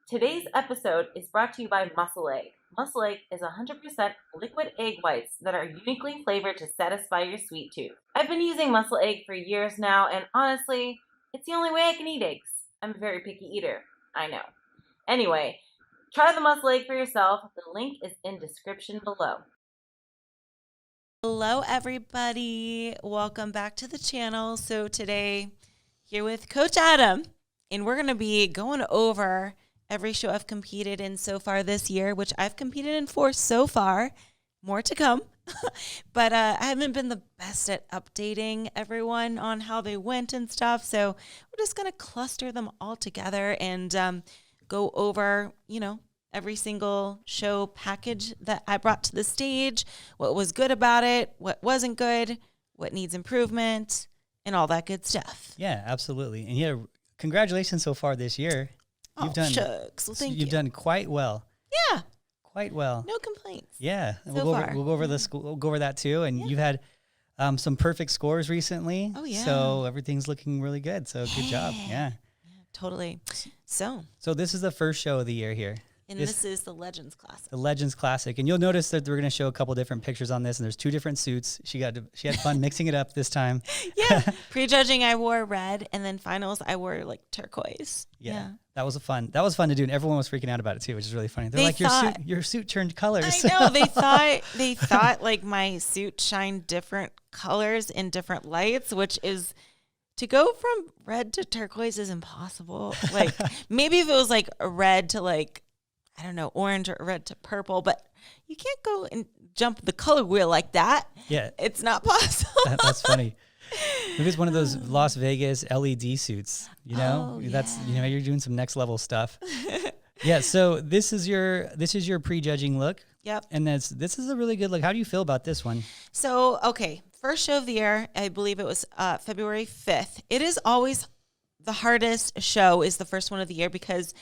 Today's episode is brought to you by MuscleEgg. MuscleEgg is 100% liquid egg whites that are uniquely flavored to satisfy your sweet tooth. I've been using MuscleEgg for years now, and honestly, it's the only way I can eat eggs. I'm a very picky eater. I know. Anyway, try the MuscleEgg for yourself. The link is in description below. Hello, everybody. Welcome back to the channel. So today, here with Coach Adam, and we're going to be going over every show I've competed in so far this year, which I've competed in 4 so far. More to come. But I haven't been the best at updating everyone on how they went and stuff. So we're just going to cluster them all together and go over, every single show package that I brought to the stage, what was good about it, what wasn't good, what needs improvement, and all that good stuff. Yeah, absolutely. And yeah, congratulations so far this year. Shucks. Well, thank you. You've done quite well. Yeah. Quite well. No complaints. Yeah. We'll go over we'll go over that too. And you've had some perfect scores recently. Oh, yeah. So everything's looking really good. So good job. Yeah. Totally. So this is the first show of the year here. And this is the Legends Classic. The Legends Classic. And you'll notice that we're going to show a couple different pictures on this, and there's 2 different suits. She had fun mixing it up this time. Yeah. Pre-judging, I wore red, and then finals, I wore like turquoise. Yeah. That was fun to do, and everyone was freaking out about it too, which is really funny. They're like, your suit turned colors. I know. They thought like my suit shined different colors in different lights, which is, to go from red to turquoise is impossible. Like maybe if it was like a red to like, I don't know, orange or red to purple, but you can't go and jump the color wheel like that. Yeah. It's not possible. That's funny. Maybe it's one of those Las Vegas LED suits, that's, you're doing some next level stuff. Yeah. So this is your pre-judging look. Yep. And this is a really good look. How do you feel about this one? So, okay. First show of the year, I believe it was February 5th. It is always the hardest show is the first one of the year because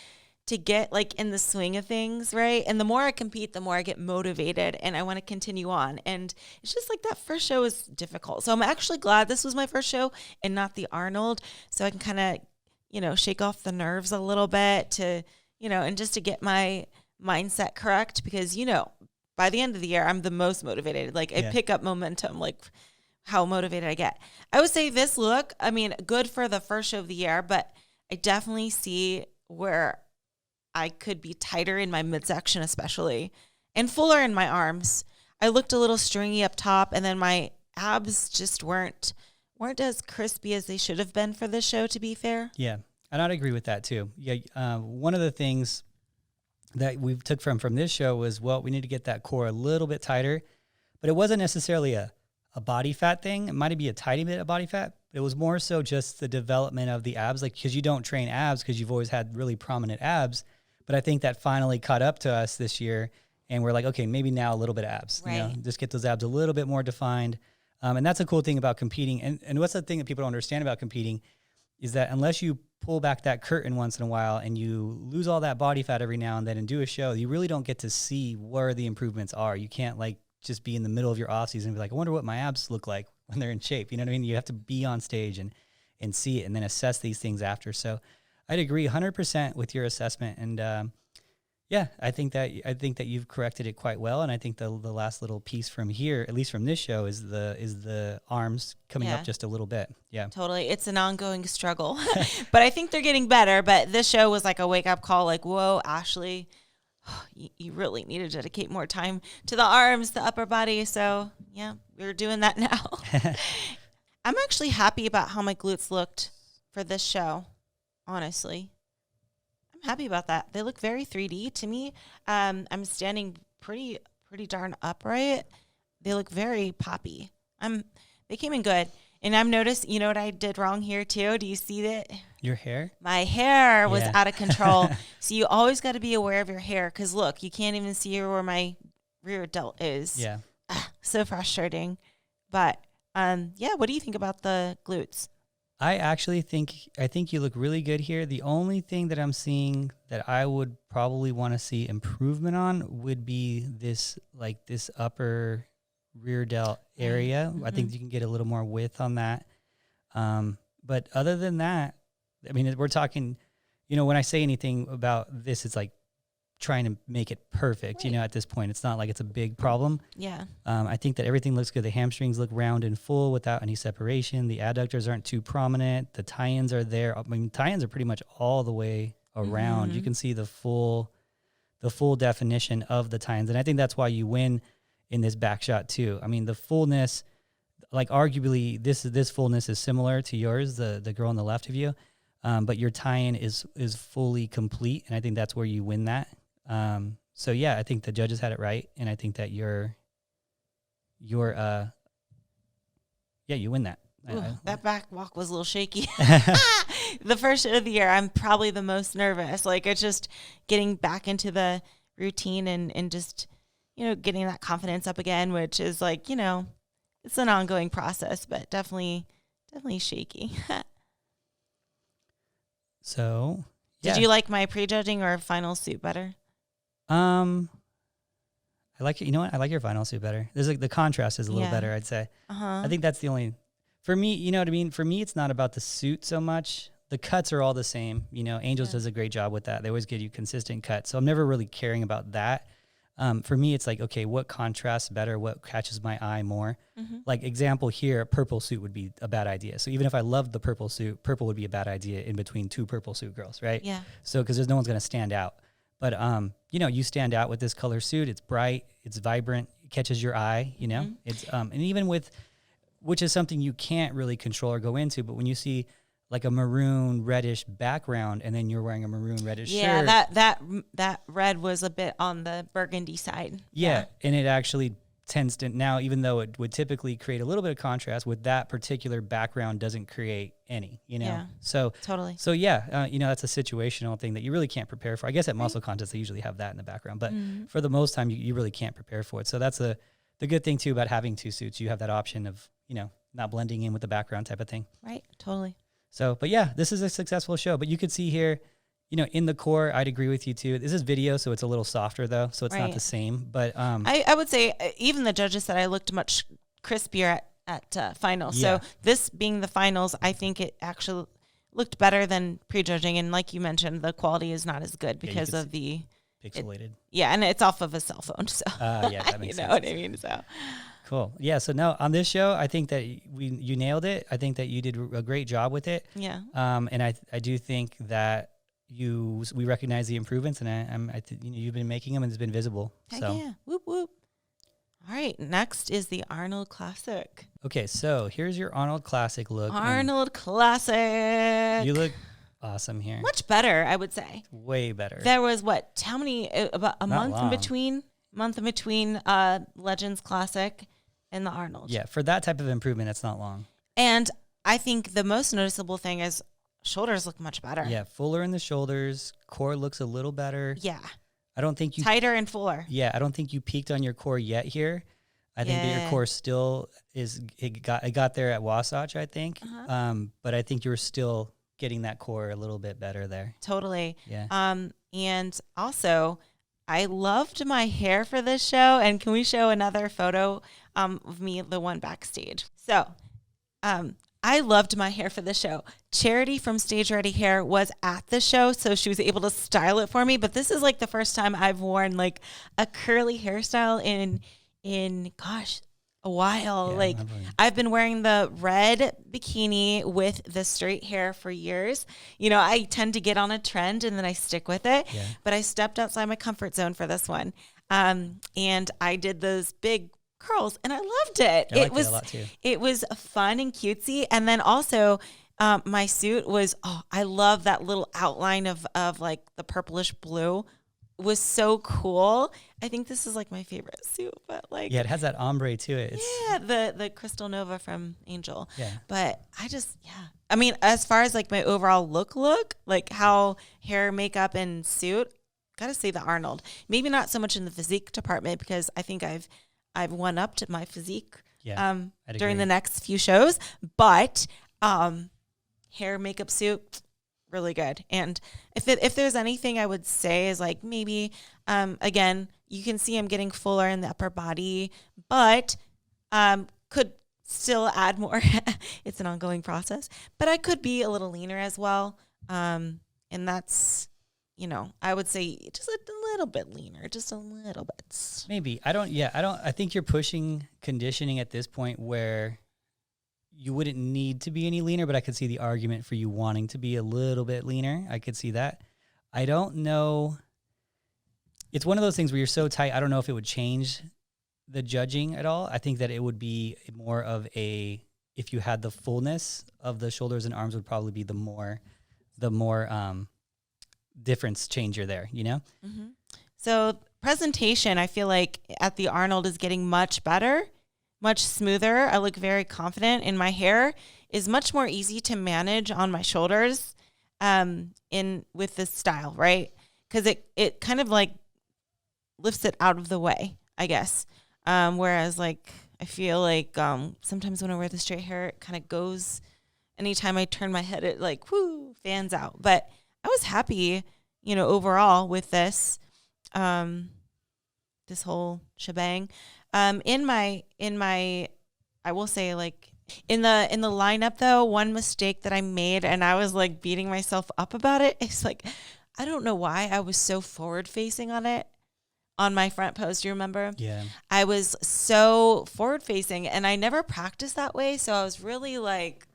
to get like in the swing of things, right? And the more I compete, the more I get motivated and I want to continue on. And it's just like that first show is difficult. So I'm actually glad this was my first show and not the Arnold. So I can kind of, shake off the nerves a little bit to, and just to get my mindset correct because, by the end of the year, I'm the most motivated. Like I pick up momentum, like how motivated I get. I would say this look, good for the first show of the year, but I definitely see where I could be tighter in my midsection especially and fuller in my arms. I looked a little stringy up top and then my abs just weren't as crispy as they should have been for this show, to be fair. Yeah, and I'd agree with that too. Yeah, one of the things that we took from this show was, we need to get that core a little bit tighter, but it wasn't necessarily a body fat thing. It might be a tiny bit of body fat, but it was more so just the development of the abs, like because you don't train abs because you've always had really prominent abs. But I think that finally caught up to us this year, and we're like, okay, maybe now a little bit of abs. Right. Just get those abs a little bit more defined. And that's a cool thing about competing. And what's the thing that people don't understand about competing is that unless you pull back that curtain once in a while and you lose all that body fat every now and then and do a show, you really don't get to see where the improvements are. You can't like just be in the middle of your off season and be like, I wonder what my abs look like when they're in shape. You know what I mean? You have to be on stage and see it and then assess these things after. So I'd agree 100% with your assessment. And I think that you've corrected it quite well. And I think the last little piece from here, at least from this show, is the arms coming up just a little bit. Yeah, totally. It's an ongoing struggle, but I think they're getting better. But this show was like a wake up call. Like, whoa, Ashley, you really need to dedicate more time to the arms, the upper body. So yeah, we're doing that now. I'm actually happy about how my glutes looked for this show. Honestly, I'm happy about that. They look very 3D to me. I'm standing pretty darn upright. They look very poppy. They came in good. And I've noticed, you know what I did wrong here too? Do you see that? Your hair? My hair was out of control. So you always got to be aware of your hair. Because look, you can't even see where my rear delt is. Yeah. So frustrating. But what do you think about the glutes? I think you look really good here. The only thing that I'm seeing that I would probably want to see improvement on would be this upper rear delt area. Mm-hmm. I think you can get a little more width on that. But other than that, we're talking when I say anything about this, it's like trying to make it perfect, Right. at this point. It's not like it's a big problem. Yeah. I think that everything looks good. The hamstrings look round and full without any separation. The adductors aren't too prominent. The tie-ins are there. I mean, tie-ins are pretty much all the way around. You can see the full definition of the tie-ins. And I think that's why you win in this back shot too. I mean, the fullness, like arguably this fullness is similar to yours, the girl on the left of you. But your tie-in is fully complete. And I think that's where you win that. So yeah, I think the judges had it right, and I think that you win that. Ooh, that back walk was a little shaky. The first show of the year, I'm probably the most nervous. Like, it's just getting back into the routine and just, getting that confidence up again, which is like, it's an ongoing process, but definitely shaky. So yeah. Did you like my prejudging or final suit better? I like it. You know what? I like your final suit better. There's like the contrast is a little better, I'd say. I think that's the only, for me, you know what I mean? For me, it's not about the suit so much. The cuts are all the same. Angels does a great job with that. They always give you consistent cuts. So I'm never really caring about that. For me, it's like, okay, what contrasts better? What catches my eye more? Like example here, a purple suit would be a bad idea. So even if I loved the purple suit, purple would be a bad idea in between two purple suit girls, right? Yeah. So, cause there's no one's going to stand out. But, you stand out with this color suit. It's bright, it's vibrant, it catches your eye, it's, and even with, which is something you can't really control or go into, but when you see like a maroon reddish background and then you're wearing a maroon reddish shirt. Yeah, that red was a bit on the burgundy side. Yeah. And it actually tends to now, even though it would typically create a little bit of contrast with that particular background doesn't create any, Yeah, So totally. So yeah, that's a situational thing that you really can't prepare for. I guess at muscle contests, they usually have that in the background, but for the most time you really can't prepare for it. So that's the good thing too about having two suits. You have that option of, not blending in with the background type of thing. Right. Totally. So, but yeah, this is a successful show, but you could see here, in the core, I'd agree with you too. This is video, so it's a little softer though. So it's not the same, but, I would say even the judges said I looked much crispier at finals. Yeah. So this being the finals, I think it actually looked better than prejudging. And like you mentioned, the quality is not as good because of the pixelated. and it's off of a cell phone. So yeah, that makes sense. You know what I mean? So cool. Yeah. So no, on this show, I think that you nailed it. I think that you did a great job with it. yeah. And I do think that we recognize the improvements, and you've been making them, and it's been visible. Heck so yeah. Whoop whoop. All right. Next is the Arnold Classic. okay, so here's your Arnold Classic look. and Arnold Classic. you look awesome here. much better, I would say. Way better. There was how many? About a Not month long. in between Legends Classic and the Arnold. Yeah, for that type of improvement, it's not long. And I think the most noticeable thing is shoulders look much better. Yeah, fuller in the shoulders. Core looks a little better. Yeah. I don't think you. Tighter and fuller. Yeah, I don't think you peaked on your core yet here. I think that your core still is. It got there at Wasatch, I think. But I think you're still getting that core a little bit better there. Totally. Yeah. And also, I loved my hair for this show. And can we show another photo of me, the one backstage? So, I loved my hair for the show. Charity from Stage Ready Hair was at the show, so she was able to style it for me. But this is like the first time I've worn like a curly hairstyle in a while. Yeah, like I've been wearing the red bikini with the straight hair for years. I tend to get on a trend and then I stick with it. Yeah. But I stepped outside my comfort zone for this one. And I did those big curls and I loved it. I liked it a lot too. It was fun and cutesy. And then also my suit was, I love that little outline of like the purplish blue. It was so cool. I think this is like my favorite suit, but like, Yeah, it has that ombre to it. the Crystal Nova from Angel. Yeah. But I mean, as far as like my overall look, like how hair, makeup, and suit, gotta say the Arnold. Maybe not so much in the physique department because I think I've one upped my physique during agree. the next few shows, but hair, makeup, suit, really good. And if there's anything I would say is like maybe again, you can see I'm getting fuller in the upper body, but could still add more. It's an ongoing process, but I could be a little leaner as well. And that's, I would say just a little bit leaner, just a little bit. Maybe. I think you're pushing conditioning at this point where you wouldn't need to be any leaner, but I could see the argument for you wanting to be a little bit leaner. I could see that. I don't know. It's one of those things where you're so tight. I don't know if it would change the judging at all. I think that it would be more of if you had the fullness of the shoulders and arms would probably be the more difference changer there, Mm-hmm. So presentation, I feel like at the Arnold is getting much better, much smoother. I look very confident, and my hair is much more easy to manage on my shoulders with this style, right? Because it kind of like lifts it out of the way, I guess. Whereas like I feel like sometimes when I wear the straight hair, it kind of goes. Anytime I turn my head, it like fans out. But I was happy, overall with this this whole shebang. In my I will say, like, in the lineup though, one mistake that I made, and I was like beating myself up about it, is like, I don't know why I was so forward facing on my front pose. Do you remember? Yeah. I was so forward facing, and I never practiced that way. So I was really like,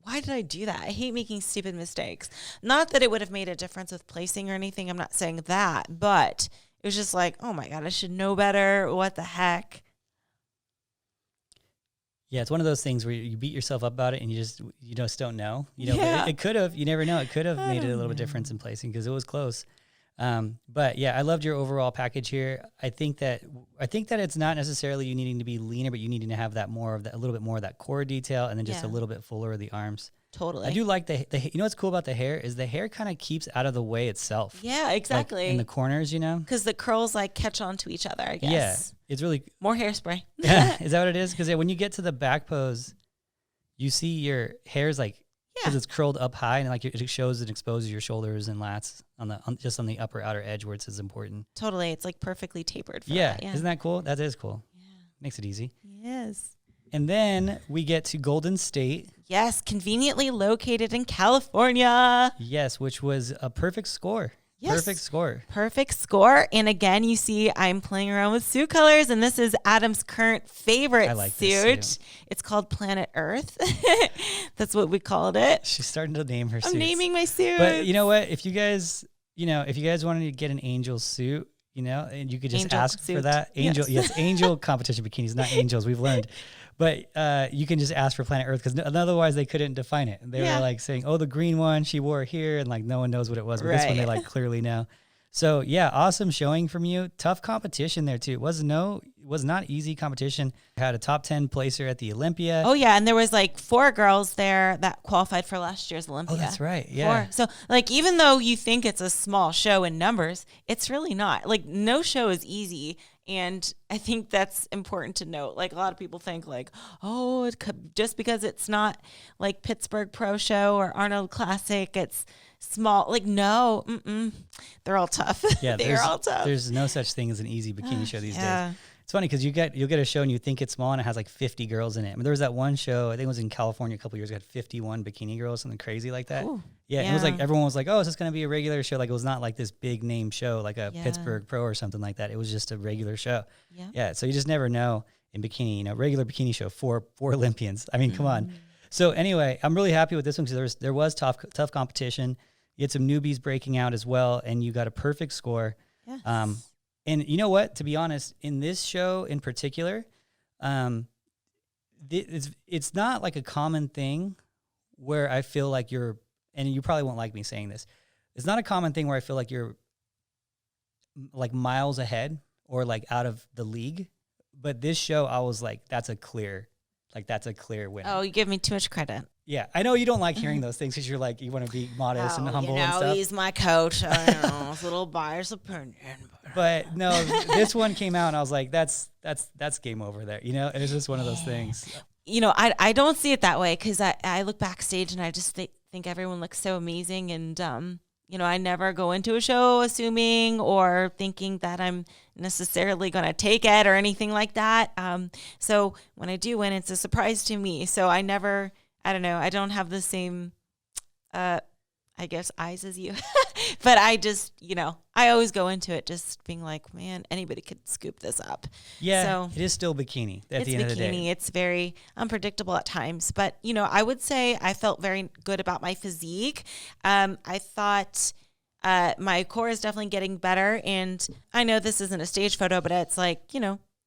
why did I do that? I hate making stupid mistakes. Not that it would have made a difference with placing or anything. I'm not saying that, but it was just like, oh my God, I should know better. What the heck? Yeah, it's one of those things where you beat yourself up about it and you just don't know. Yeah. It could have. You never know. It could have made it a little bit difference in placing because it was close. But yeah, I loved your overall package here. I think that it's not necessarily you needing to be leaner, but you needing to have a little bit more of that core detail, and then just a little bit fuller of the arms. Totally. I do like the what's cool about the hair is the hair kind of keeps out of the way itself. Yeah, exactly. Like in the corners, because the curls like catch on to each other, I guess. Yeah, it's really more hairspray. Yeah, is that what it is? Because when you get to the back pose, you see your hair's like. Because it's curled up high and like it shows and exposes your shoulders and lats just on the upper outer edge where it says important. Totally, it's like perfectly tapered. For that. Yeah, isn't that cool? That is cool. Yeah, makes it easy. Yes. And then we get to Golden State. Yes, conveniently located in California. Yes, which was a perfect score. Yes. Perfect score. And again, you see I'm playing around with suit colors, and this is Adam's current favorite suit. It's called Planet Earth. That's what we called it. She's starting to name her suits. I'm naming my suit. But you know what? If you guys wanted to get an angel suit, and you could just ask for that. Angel competition bikinis, not angels, we've learned. But you can just ask for Planet Earth because otherwise they couldn't define it. They were like saying, oh, the green one, she wore it here, and like no one knows what it was. But this one they like clearly know. So yeah, awesome showing from you. Tough competition there too. It was not easy competition. Had a top 10 placer at the Olympia. Oh yeah, and there was like 4 girls there that qualified for last year's Olympia. Oh, that's right. Yeah. 4. So like even though you think it's a small show in numbers, it's really not. Like no show is easy. And I think that's important to note. Like a lot of people think like, oh, just because it's not like Pittsburgh Pro Show or Arnold Classic, it's small. Like, no, they're all tough. Yeah, they're all tough. There's no such thing as an easy bikini show these days. It's funny because you'll get a show and you think it's small and it has like 50 girls in it. I mean, there was that one show, I think it was in California a couple years ago, had 51 bikini girls, something crazy like that. Ooh, yeah, it was like everyone was like, oh, is this going to be a regular show? Like it was not like this big name show like a Pittsburgh Pro or something like that. It was just a regular show. Yeah, so you just never know in bikini, regular bikini show, four Olympians. I mean, come on. So anyway, I'm really happy with this one because there was tough competition. You had some newbies breaking out as well, and you got a perfect score. Yes. And you know what? To be honest, in this show in particular, it's not like a common thing where I feel like and you probably won't like me saying this, it's not a common thing where I feel like you're like miles ahead or like out of the league. But this show, I was like, that's a clear win. Oh, you give me too much credit. Yeah, I know you don't like hearing those things because you're like, you want to be modest and humble and stuff. He's my coach. I don't know, it's a little biased opinion. But no, this one came out and I was like, that's game over there, And it's just one of those things. I don't see it that way because I look backstage and I just think everyone looks so amazing. And, I never go into a show assuming or thinking that I'm necessarily going to take it or anything like that. So when I do win, it's a surprise to me. So I don't know. I don't have the same, I I guess, eyes as you. But I just, I always go into it just being like, man, anybody could scoop this up. Yeah, so it is still bikini at the end of the day. It's very unpredictable at times. But, I would say I felt very good about my physique. I thought my core is definitely getting better. And I know this isn't a stage photo, but it's like,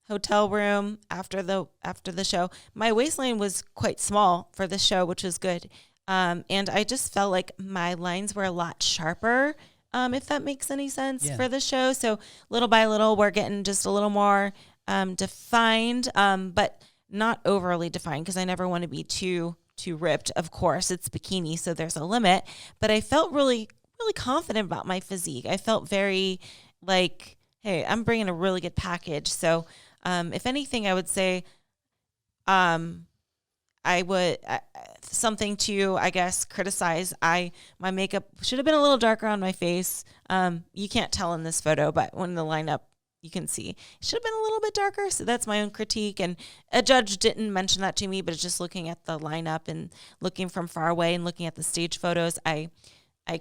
hotel room after the show. My waistline was quite small for the show, which was good. And I just felt like my lines were a lot sharper, if that makes any sense for the show. So little by little, we're getting just a little more defined, but not overly defined because I never want to be too ripped. Of course, it's bikini, so there's a limit. But I felt really, really confident about my physique. I felt very like, hey, I'm bringing a really good package. So if anything, I would say I would something to, I guess, criticize. My makeup should have been a little darker on my face. You can't tell in this photo, but when the lineup, you can see it should have been a little bit darker. So that's my own critique. And a judge didn't mention that to me, but just looking at the lineup and looking from far away and looking at the stage photos, I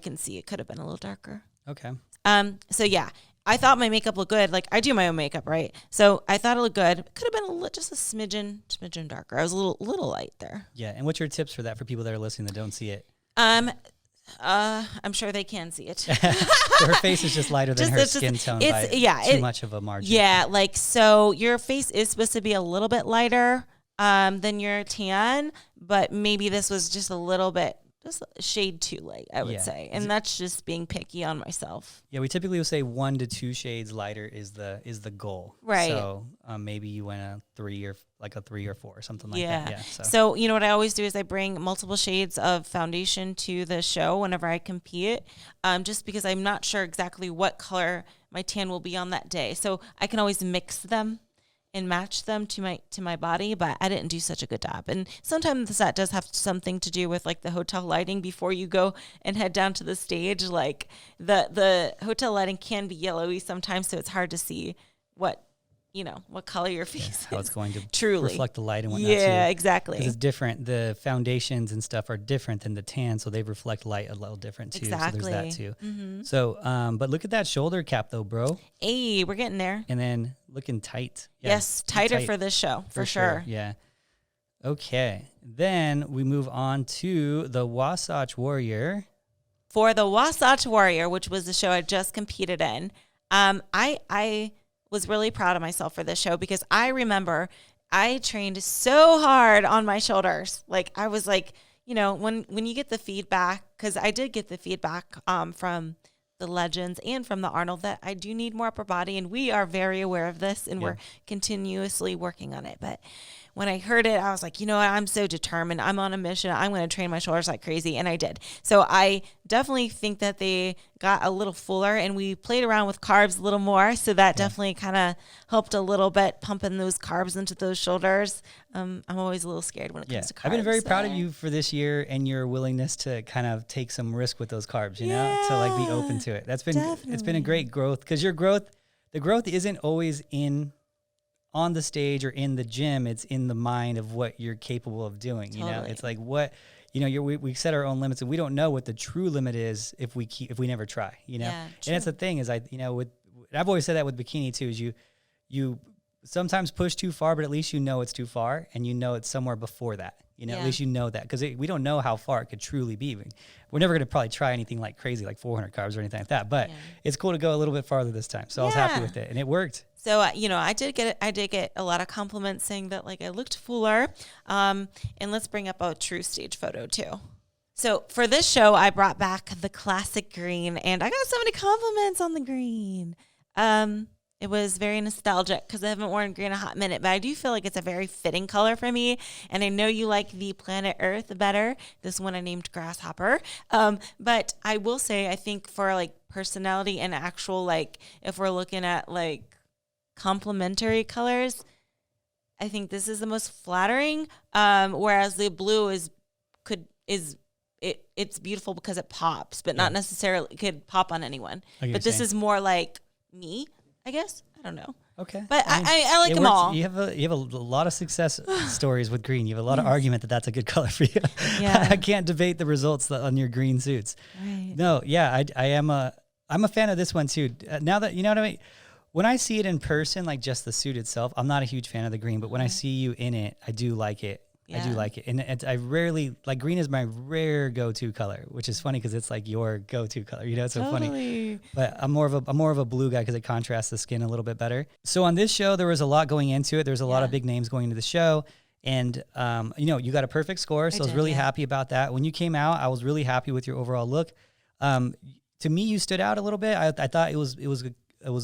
can see it could have been a little darker. Okay. So yeah. I thought my makeup looked good. Like, I do my own makeup, right? So I thought it looked good. Could have been just a smidgen darker. I was a little light there. Yeah. And what's your tips for that for people that are listening that don't see it? I'm sure they can see it. So her face is just lighter than her skin tone by too much of a margin. Yeah, like, so your face is supposed to be a little bit lighter than your tan, but maybe this was just a little bit, just a shade too light, I would say. And that's just being picky on myself. Yeah, we typically will say 1 to 2 shades lighter is the goal. Right. So maybe you went a 3 or 4 or something like that. Yeah. So what I always do is I bring multiple shades of foundation to the show whenever I compete, just because I'm not sure exactly what color my tan will be on that day. So I can always mix them and match them to my body, but I didn't do such a good job. And sometimes that does have something to do with like the hotel lighting before you go and head down to the stage. Like the hotel lighting can be yellowy sometimes, so it's hard to see what color your face is. How it's going to truly reflect the light and whatnot. Yeah, exactly. Because it's different. The foundations and stuff are different than the tan, so they reflect light a little different too. Exactly. So there's that too. Mm-hmm. So, but look at that shoulder cap though, bro. Hey, we're getting there. And then looking tight. Yes, tighter for this show, for sure. Yeah. Okay. Then we move on to the Wasatch Warrior. For the Wasatch Warrior, which was the show I just competed in, I was really proud of myself for this show because I remember I trained so hard on my shoulders. Like, I was like, when you get the feedback, because I did get the feedback from the legends and from the Arnold that I do need more upper body, and we are very aware of this, and we're continuously working on it. But when I heard it, I was like, I'm so determined. I'm on a mission. I'm going to train my shoulders like crazy, and I did. So I definitely think that they got a little fuller, and we played around with carbs a little more, so that definitely kind of helped a little bit, pumping those carbs into those shoulders. I'm always a little scared when it comes to carbs. I've been very proud of you for this year and your willingness to kind of take some risk with those carbs, to like be open to it. That's been It's been a great growth, because the growth isn't always on the stage or in the gym. It's in the mind of what you're capable of doing. Totally. It's like what we set our own limits, and we don't know what the true limit is if we never try. And that's the thing is I've always said that with bikini too, is you sometimes push too far, but at least it's too far, and it's somewhere before that. At least that, because we don't know how far it could truly be. We're never going to probably try anything like crazy, like 400 carbs or anything like that. But it's cool to go a little bit farther this time. So I was happy with it, and it worked. So I did get a lot of compliments saying that like I looked fuller. And let's bring up a true stage photo too. So for this show, I brought back the classic green, and I got so many compliments on the green. It was very nostalgic because I haven't worn green in a hot minute, but I do feel like it's a very fitting color for me. And I know you like the Planet Earth better. This one I named Grasshopper. But I will say, I think for like personality and actual, like if we're looking at like complementary colors, I think this is the most flattering. Whereas the blue it's beautiful because it pops, but not necessarily could pop on anyone. But this is more like me, I guess. I don't know. Okay. But I mean, I like it them works. all. You have a lot of success stories with green. You have a lot of argument that that's a good color for you. Yeah. I can't debate the results on your green suits. Right. No, yeah, I'm a fan of this one too. Now that you know what I mean, when I see it in person, like just the suit itself, I'm not a huge fan of the green. But when I see you in it, I do like it. I do Yeah. like it, and I rarely like green is my rare go-to color, which is funny because it's like your go-to color. You know, it's so funny. Totally. But I'm more of a blue guy because it contrasts the skin a little bit better. So on this show, there was a lot going into it. There's a lot of big names going into the show, and you know, you got a perfect score, so I was really happy about that. When you came out, I was really happy with your overall look. To me, you stood out a little bit. I thought it was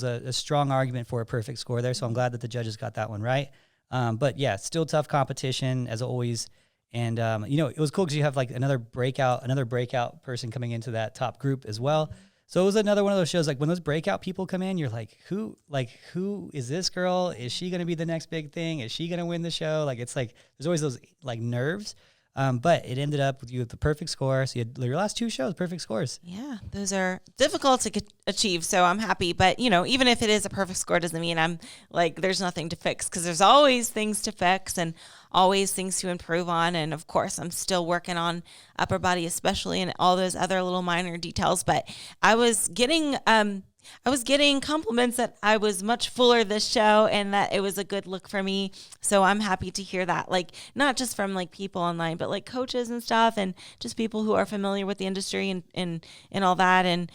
a strong argument for a perfect score there. So I'm glad that the judges got that one right. But yeah, still tough competition as always. And, you know, it was cool because you have like another breakout person coming into that top group as well. So it was another one of those shows, like when those breakout people come in, you're like, who is this girl? Is she going to be the next big thing? Is she going to win the show? Like, it's like, there's always those like nerves. But it ended up with you with the perfect score. So you had your last two shows, perfect scores. Yeah, those are difficult to achieve, so I'm happy. But, you know, even if it is a perfect score, doesn't mean I'm like, there's nothing to fix, because there's always things to fix and always things to improve on. And, of course, I'm still working on upper body especially and all those other little minor details. But I was getting compliments that I was much fuller this show and that it was a good look for me. So I'm happy to hear that. Like, not just from like people online, but like coaches and stuff and just people who are familiar with the industry and all that. And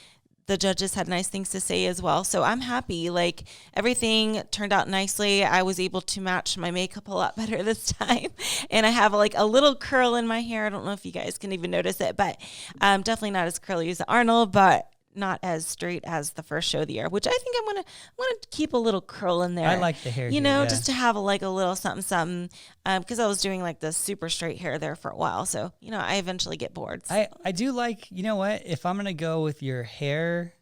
the judges had nice things to say as well. So I'm happy. Like, everything turned out nicely. I was able to match my makeup a lot better this time. And I have like a little curl in my hair. I don't know if you guys can even notice it, but definitely not as curly as Arnold, but not as straight as the first show of the year, which I think I'm gonna keep a little curl in there. I like the hair, you know, yeah. just to have like a little something, because I was doing like the super straight hair there for a while. So, you know, I eventually get bored. So. I do like, you know what, if I'm gonna go with your hair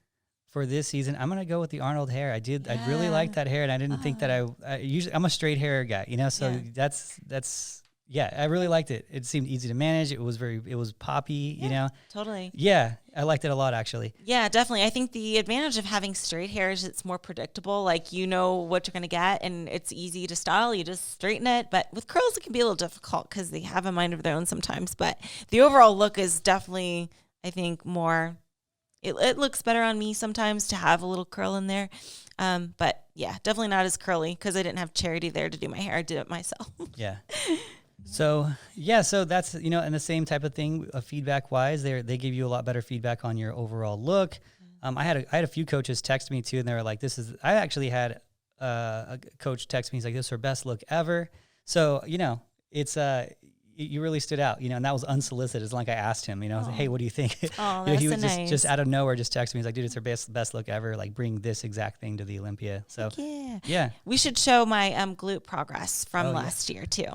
for this season, I'm gonna go with the Arnold hair. I really like that hair, and I didn't think that I'm a straight hair guy, you know, so that's. Yeah, I really liked it. It seemed easy to manage. It was poppy, you know? Totally. Yeah, I liked it a lot, actually. Yeah, definitely. I think the advantage of having straight hair is it's more predictable. Like, you know what you're going to get, and it's easy to style. You just straighten it. But with curls, it can be a little difficult because they have a mind of their own sometimes. But the overall look is definitely, I think, more... It looks better on me sometimes to have a little curl in there. But, yeah, definitely not as curly because I didn't have Charity there to do my hair. I did it myself. Yeah. So that's, you know, and the same type of thing, feedback wise, they give you a lot better feedback on your overall look. I had a few coaches text me too, and they were like, I actually had a coach text me. He's like, this is her best look ever. So, you know, it's, you really stood out, you know, and that was unsolicited. It's like I asked him, you know, I was like, hey, what do you think? Oh, you know, he that's was so nice. just out of nowhere, just texted me. He's like, dude, it's her best look ever. Like, bring this exact thing to the Olympia. So yeah. We should show my glute progress from last year too.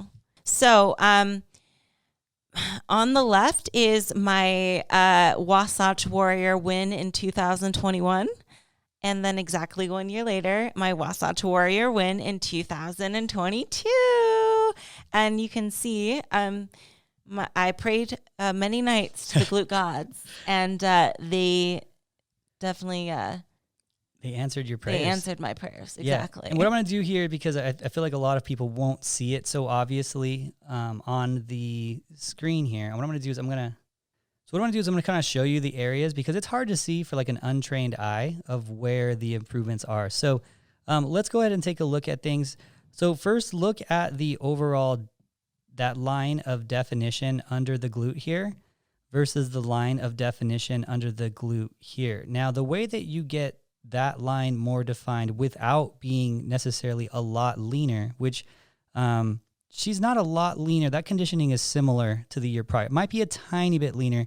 So, on the left is my Wasatch Warrior win in 2021. And then exactly 1 year later, my Wasatch Warrior win in 2022. And you can see I prayed many nights to the glute gods. And they definitely... They answered your prayers. They answered my prayers, exactly. Yeah. And what I'm going to do here, because I feel like a lot of people won't see it so obviously on the screen here. And what I'm going to do is I'm going to kind of show you the areas, because it's hard to see for like an untrained eye of where the improvements are. So let's go ahead and take a look at things. So first, look at the overall, that line of definition under the glute here versus the line of definition under the glute here. Now, the way that you get that line more defined without being necessarily a lot leaner, which she's not a lot leaner. That conditioning is similar to the year prior. It might be a tiny bit leaner,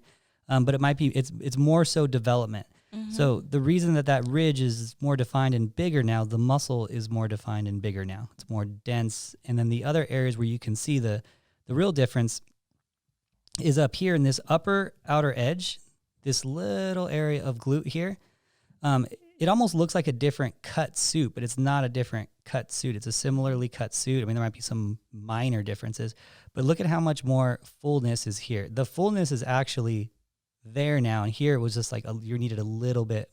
but it's more so development. Mm-hmm. So the reason that ridge is more defined and bigger now, the muscle is more defined and bigger now. It's more dense. And then the other areas where you can see the real difference is up here in this upper outer edge, this little area of glute here. It almost looks like a different cut suit, but it's not a different cut suit. It's a similarly cut suit. I mean, there might be some minor differences, but look at how much more fullness is here. The fullness is actually there now, and here it was just like you needed a little bit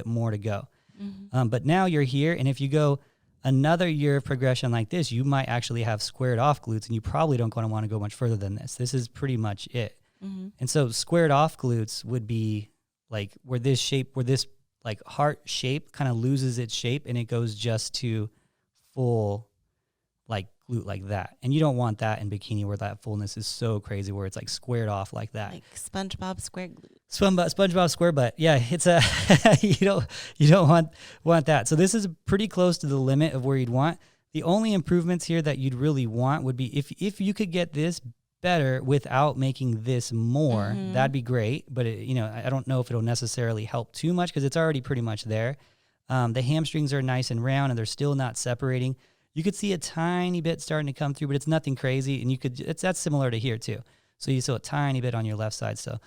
more to go. Mm-hmm. But now you're here, and if you go another year of progression like this, you might actually have squared off glutes, and you probably don't want to go much further than this. This is pretty much it. Mm-hmm. And so squared off glutes would be like where this like heart shape kind of loses its shape and it goes just to full like glute like that. And you don't want that in bikini where that fullness is so crazy where it's like squared off like that. Like SpongeBob square glute. SpongeBob square butt. Yeah, it's a you don't want that. So this is pretty close to the limit of where you'd want. The only improvements here that you'd really want would be if you could get this better without making this more, that'd be great. But I don't know if it'll necessarily help too much because it's already pretty much there. The hamstrings are nice and round and they're still not separating. You could see a tiny bit starting to come through, but it's nothing crazy. And that's similar to here too. So you saw a tiny bit on your left side. So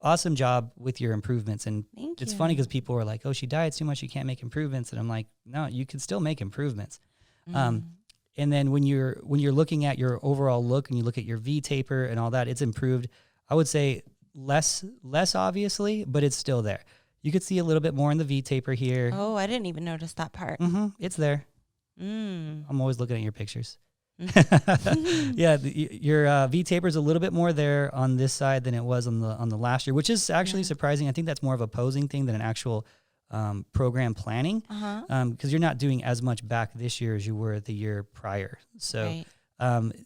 awesome job with your improvements. And it's funny because people are like, oh, she diets too much, she can't make improvements. And I'm like, no, you can still make improvements. And then when you're looking at your overall look and you look at your V taper and all that, it's improved. I would say less obviously, but it's still there. You could see a little bit more in the V taper here. Oh, I didn't even notice that part. It's there. I'm always looking at your pictures. Yeah, your V taper is a little bit more there on this side than it was on the last year, which is actually surprising. I think that's more of a posing thing than an actual program planning, because you're not doing as much back this year as you were the year prior. So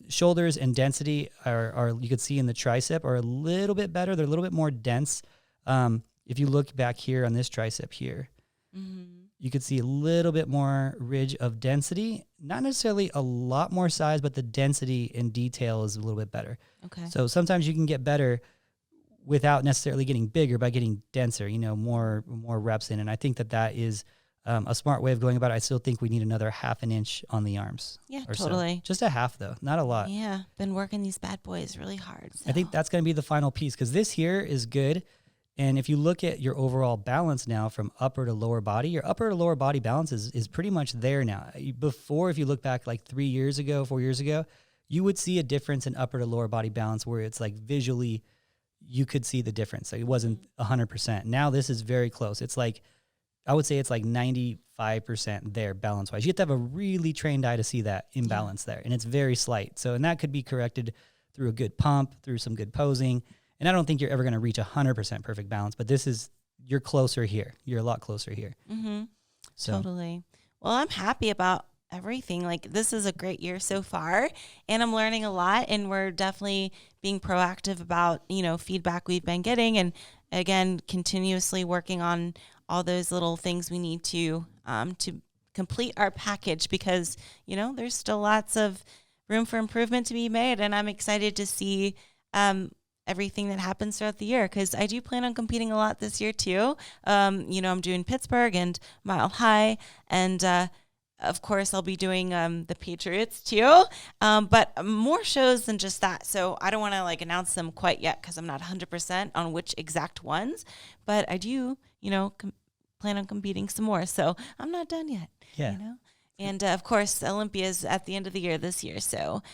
shoulders and density are you could see in the tricep are a little bit better. They're a little bit more dense. If you look back here on this tricep here, you could see a little bit more ridge of density. Not necessarily a lot more size, but the density and detail is a little bit better. Okay. So sometimes you can get better without necessarily getting bigger by getting denser, more reps in. And I think that is a smart way of going about it. I still think we need another half an inch on the arms. Yeah, or totally. So. Just a half though, not a lot. Yeah, been working these bad boys really hard. So. I think that's going to be the final piece because this here is good. And if you look at your overall balance now from upper to lower body, your upper to lower body balance is pretty much there now. Before, if you look back like 4 years ago, you would see a difference in upper to lower body balance where it's like visually you could see the difference. Like it wasn't 100%. Now this is very close. It's like, I would say it's like 95% there balance-wise. You have to have a really trained eye to see that imbalance there. And it's very slight. So, and that could be corrected through a good pump, through some good posing. And I don't think you're ever going to reach 100% perfect balance, but you're closer here. You're a lot closer here. So. Totally. Well, I'm happy about everything. Like this is a great year so far and I'm learning a lot and we're definitely being proactive about, feedback we've been getting. And again, continuously working on all those little things we need to complete our package because, there's still lots of room for improvement to be made. And I'm excited to see, everything that happens throughout the year because I do plan on competing a lot this year too. I'm doing Pittsburgh and Mile High and of course I'll be doing the Patriots too, but more shows than just that. So I don't want to announce them quite yet because I'm not 100% on which exact ones, but I do, plan on competing some more. So I'm not done yet. Yeah. And of course Olympia's at the end of the year this year. So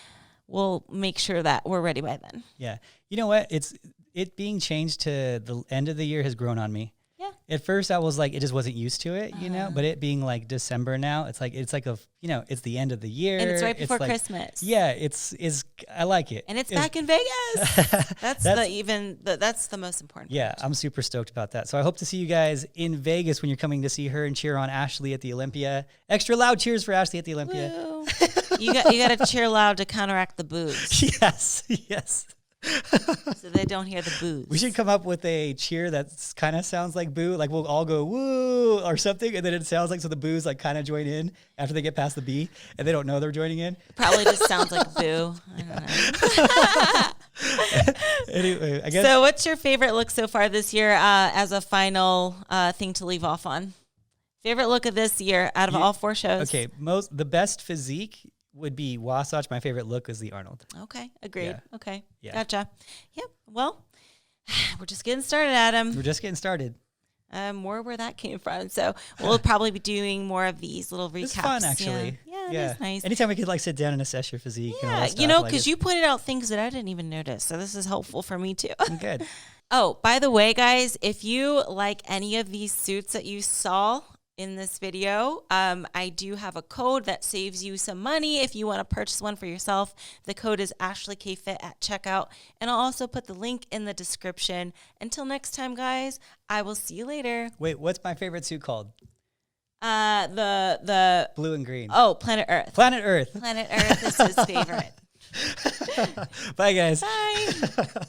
we'll make sure that we're ready by then. Yeah. You know what? It being changed to the end of the year has grown on me. Yeah. At first I was like, it just wasn't used to it, but it being like December now, it's like it's the end of the year. And it's right before Christmas. Yeah. I like it. And it's back in Vegas. That's the most important part. I'm super stoked about that. So I hope to see you guys in Vegas when you're coming to see her and cheer on Ashley at the Olympia. Extra loud cheers for Ashley at the Olympia. Woo. You got to cheer loud to counteract the boos. Yes. So they don't hear the boos. We should come up with a cheer that kind of sounds like boo. Like we'll all go woo or something, and then it sounds like so the boos kind of join in after they get past the B, and they don't know they're joining in. Probably just sounds like boo. I don't know. Anyway, I guess. So, what's your favorite look so far this year? As a final thing to leave off on, favorite look of this year out of all 4 shows. Okay, the best physique would be Wasatch. My favorite look is the Arnold. Okay, agreed. Yeah. Okay, yeah. Gotcha. Yep. Well, we're just getting started, Adam. We're just getting started. More where that came from. So we'll probably be doing more of these little recaps. It's fun, actually. Yeah, it is nice. Anytime we could sit down and assess your physique. Yeah, and all that stuff, because you pointed out things that I didn't even notice. So this is helpful for me too. Good. Oh, by the way, guys, if you like any of these suits that you saw in this video. I do have a code that saves you some money if you want to purchase one for yourself. The code is AshleyKFit at checkout, and I'll also put the link in the description. Until next time, guys, I will see you later. Wait, what's my favorite suit called? The Blue and green. Oh, Planet Earth. Planet Earth. Planet Earth is his favorite. Bye, guys. Bye.